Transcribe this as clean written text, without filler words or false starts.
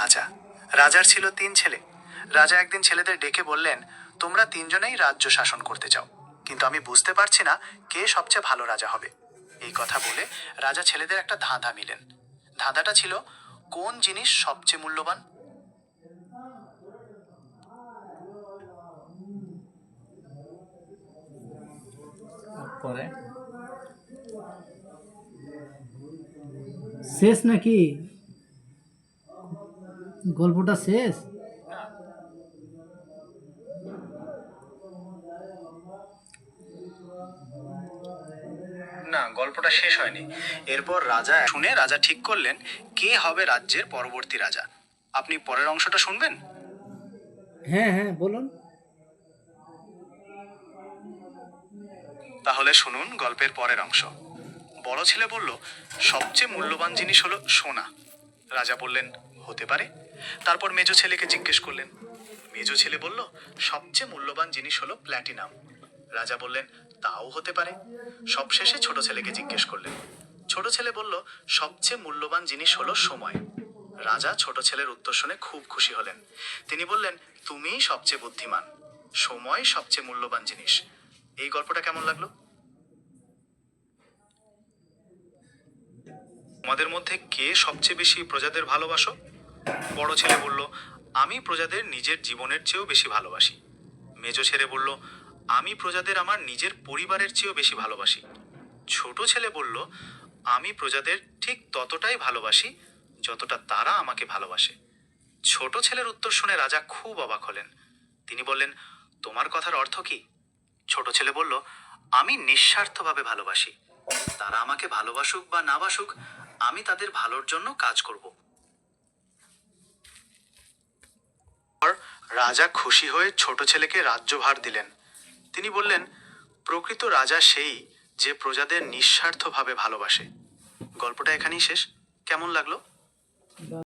রাজা। রাজার ছিল 3 ছেলে। রাজা একদিন ছেলেদের ডেকে বললেন, তোমরা 3জনেই রাজ্য শাসন করতে চাও, কিন্তু আমি বুঝতে পারছি না কে সবচেয়ে ভালো রাজা হবে। এই কথা বলে রাজা ছেলেদের একটা ধাঁধা মিলেন। ধাঁধাটা ছিল, কোন জিনিস সবচেয়ে মূল্যবান? পরে শেষ নাকি? গল্পটা শেষ? না, গল্পটা শেষ হয়নি। এরপর রাজা ঠিক করলেন কে হবে রাজ্যের পরবর্তী রাজা। আপনি পরের অংশটা শুনবেন? হ্যাঁ হ্যাঁ, বলুন। তাহলে শুনুন গল্পের পরের অংশ। বড় ছেলে বলল, সবচেয়ে মূল্যবান জিনিস হলো সোনা। রাজা বললেন, হতে পারে। তারপর মেজো ছেলেকে জিজ্ঞেস করলেন। মেজো ছেলে বলল, সবচেয়ে মূল্যবান জিনিস হলো প্ল্যাটিনাম। রাজা বললেন, তাও হতে পারে। সবশেষে ছোট ছেলেকে জিজ্ঞেস করলেন। ছোট ছেলে বলল, সবচেয়ে মূল্যবান জিনিস হলো সময়। রাজা ছোট ছেলের উত্তর শুনে খুব খুশি হলেন। তিনি বললেন, তুমিই সবচেয়ে বুদ্ধিমান। সময় সবচেয়ে মূল্যবান জিনিস। এই গল্পটা কেমন লাগলো? তোমাদের মধ্যে কে সবচেয়ে বেশি প্রজাদের ভালোবাসো? বড় ছেলে বলল, আমি প্রজাদের নিজের জীবনের চেয়েও বেশি ভালোবাসি। মেজো ছেলে বলল, আমি প্রজাদের আমার নিজের পরিবারের চেয়েও বেশি ভালোবাসি। ছোট ছেলে বলল, আমি প্রজাদের ঠিক ততটাই ভালোবাসি যতটা তারা আমাকে ভালোবাসে। ছোট ছেলের উত্তর শুনে রাজা খুব অবাক হলেন। তিনি বললেন, তোমার কথার অর্থ কি? ছোট ছেলে বলল, আমি নিঃস্বার্থভাবে ভালোবাসি। তারা আমাকে ভালোবাসুক বা না বাসুক, আমি তাদের ভালোর জন্য কাজ করব। রাজা খুশি হয়ে ছোট ছেলেকে রাজ্যভার দিলেন। তিনি বললেন, প্রকৃত রাজা সেই যে প্রজাদের নিঃস্বার্থভাবে ভালোবাসে। গল্পটা এখানেই শেষ। কেমন লাগলো?